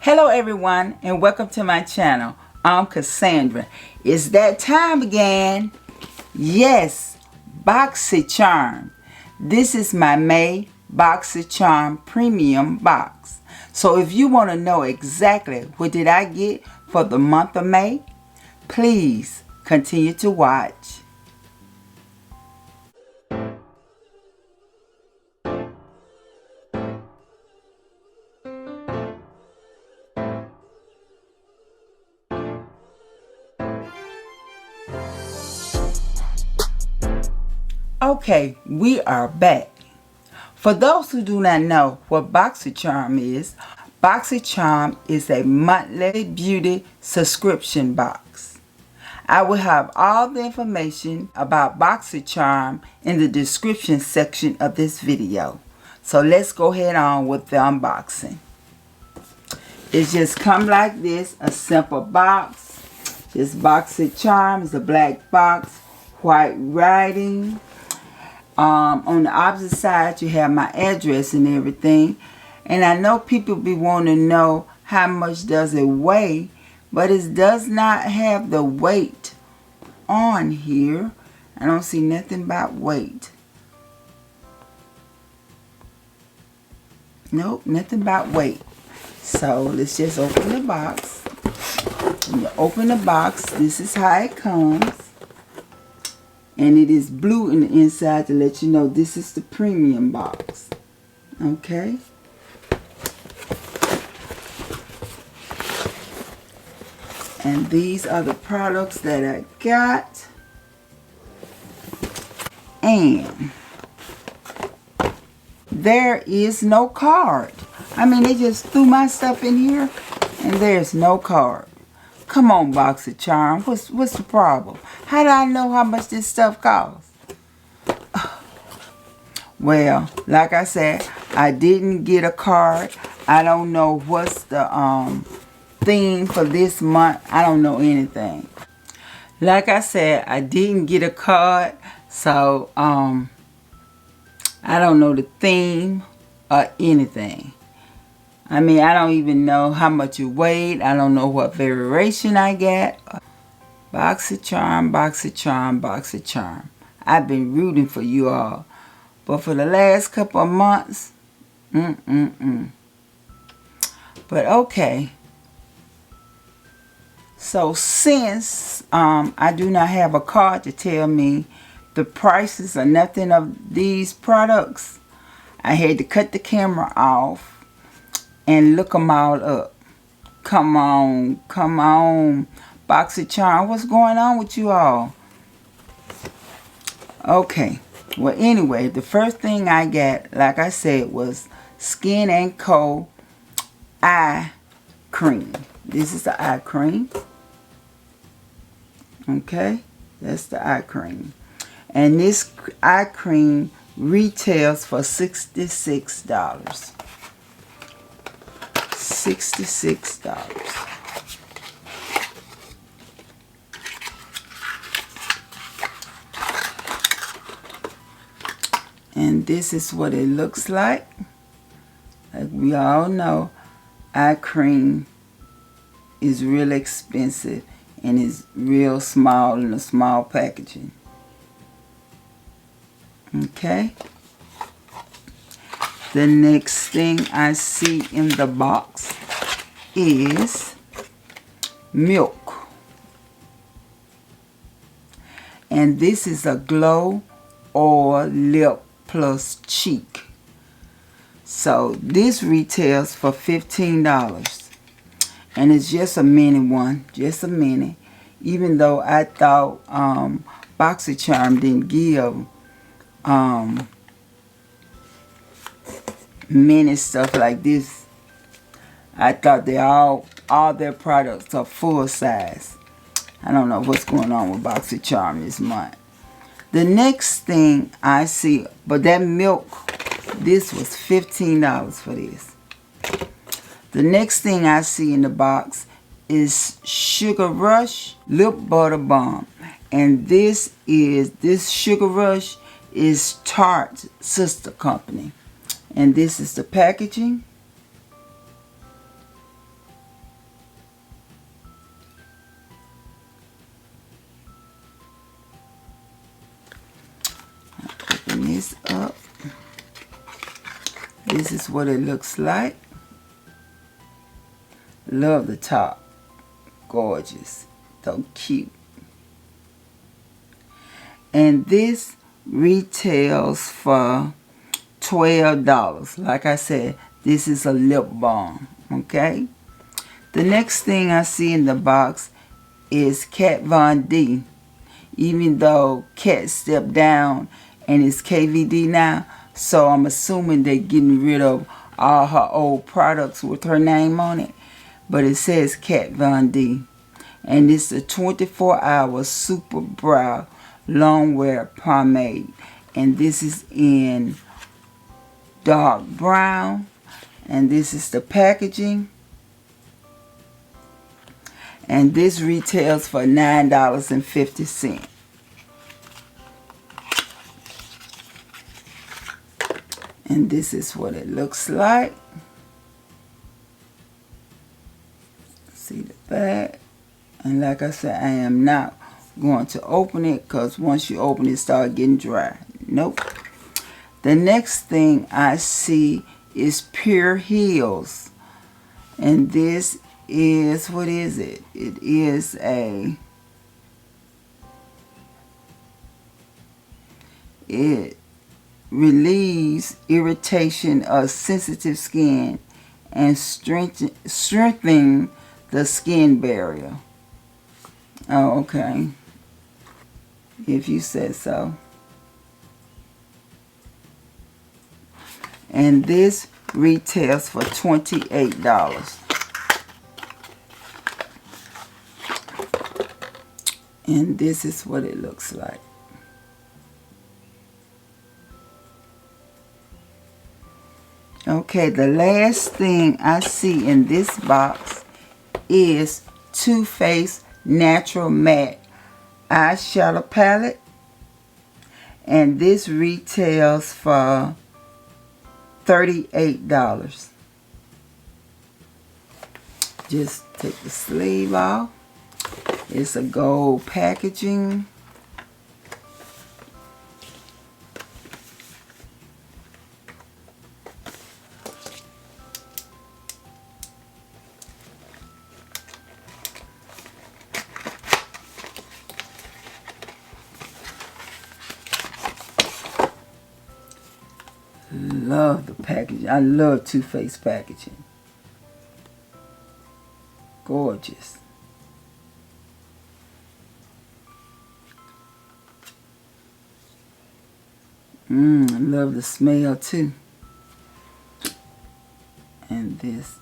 Hello everyone and welcome to my channel. I'm Cassandra. It's that time again. Yes, Boxycharm. This is my May Boxycharm Premium Box. So if you want to know exactly what did I get for the month of May, please continue to watch. Okay, we are back. For those who do not know what Boxycharm is a monthly beauty subscription box. I will have all the information about Boxycharm in the description section of this video. So let's go ahead on with the unboxing. It just comes like this, a simple box. This Boxycharm is a black box, white writing. On the opposite side you have my address and everything, and I know people be wanting to know how much does it weigh, but it does not have the weight on here. I don't see nothing about weight. Nope, nothing about weight. So let's just open the box. When you open the box, this is how it comes. And it is blue in the inside to let you know this is the premium box. Okay. And these are the products that I got. And there is no card. I mean, they just threw my stuff in here and there's no card. Come on, Boxycharm. What's the problem? How do I know how much this stuff costs? Well, like I said, I didn't get a card. I don't know what's the theme for this month. I don't know anything. Like I said, I didn't get a card, so I don't know the theme or anything. I mean, I don't even know how much it weighed. I don't know what variation I got. Boxycharm, Boxycharm, Boxycharm. I've been rooting for you all. But for the last couple of months, But okay. So since I do not have a card to tell me the prices or nothing of these products, I had to cut the camera off and look them all up. Come on, Boxycharm, what's going on with you all? Okay, well anyway, the first thing I got, like I said, was Skin & Co. eye cream. This is the eye cream. Okay, that's the eye cream. And this eye cream retails for $66. $66. And this is what it looks like. Like we all know, eye cream is real expensive and is real small in a small packaging. Okay. The next thing I see in the box is milk. And this is a Glow Oil Lip Plus Cheek. So this retails for $15. And it's just a mini one. Just a mini. Even though I thought Boxycharm didn't give mini stuff like this. I thought they all their products are full size. I don't know what's going on with Boxycharm this month. The next thing I see, but that milk, this was $15 for this. The next thing I see in the box is Sugar Rush Lip Butter Balm. And this Sugar Rush is Tarte's sister company. And this is the packaging. this up. This is what it looks like. Love the top. Gorgeous. So cute. And this retails for $12. Like I said, this is a lip balm. Okay. The next thing I see in the box is Kat Von D. Even though Kat stepped down and is KVD now, so I'm assuming they're getting rid of all her old products with her name on it. But it says Kat Von D. And it's a 24-hour super brow long wear pomade. And this is in dark brown. And this is the packaging. And this retails for $9.50. And this is what it looks like. See the back. And like I said, I am not going to open it because once you open it, start getting dry. Nope. The next thing I see is Pure Heals. And this is, what is it? It is it relieves irritation of sensitive skin and strengthen the skin barrier. Oh, okay. If you said so. And this retails for $28. And this is what it looks like. Okay, the last thing I see in this box is Too Faced Natural Matte Eyeshadow Palette. And this retails for $38. Just take the sleeve off. It's a gold packaging. Love the packaging. I love Too Faced packaging. Gorgeous. I love the smell too. And this.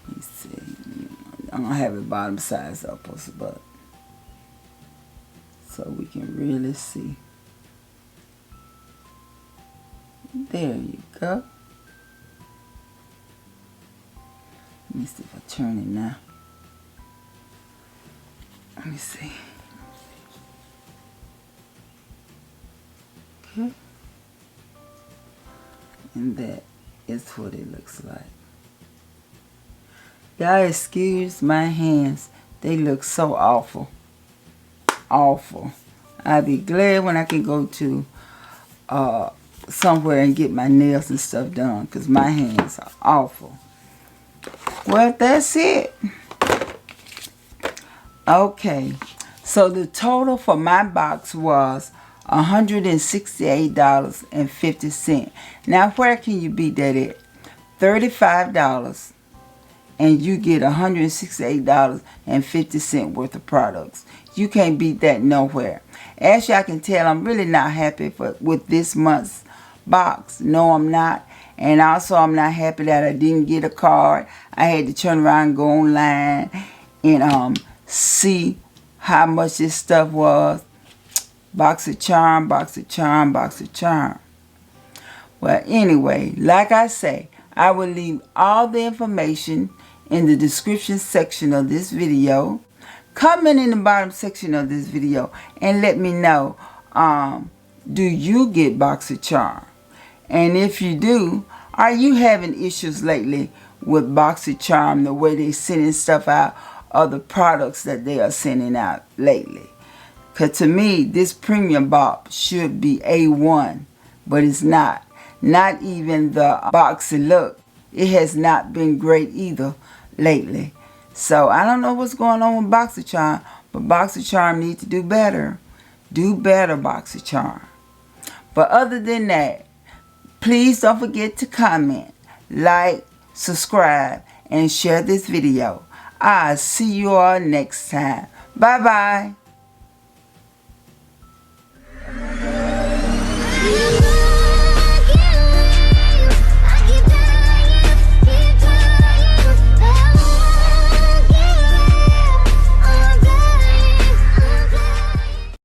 Let me see. I'm going to have it bottom size up, but so we can really see. There you go. Let me see if I turn it now. Let me see. Okay. And that is what it looks like. Y'all excuse my hands. They look so awful. Awful. I'll be glad when I can go to somewhere and get my nails and stuff done, because my hands are awful. Well, that's it. Okay, so the total for my box was $168.50. Now, where can you beat that at? $35 and you get $168.50 worth of products. You can't beat that nowhere. As y'all can tell, I'm really not happy with this month's box. No, I'm not. And also, I'm not happy that I didn't get a card. I had to turn around and go online and see how much this stuff was. Boxycharm, Boxycharm, Boxycharm. Well, anyway, like I say, I will leave all the information in the description section of this video. Comment in the bottom section of this video and let me know, do you get Boxycharm? And if you do, are you having issues lately with Boxycharm, the way they sending stuff out, of the products that they are sending out lately. Because to me, this premium box should be A1, but it's not. Not even the Boxy look. It has not been great either lately. So I don't know what's going on with Boxycharm, but Boxycharm needs to do better. Do better, Boxycharm. But other than that, please don't forget to comment, like, subscribe, and share this video. I'll see you all next time. Bye-bye.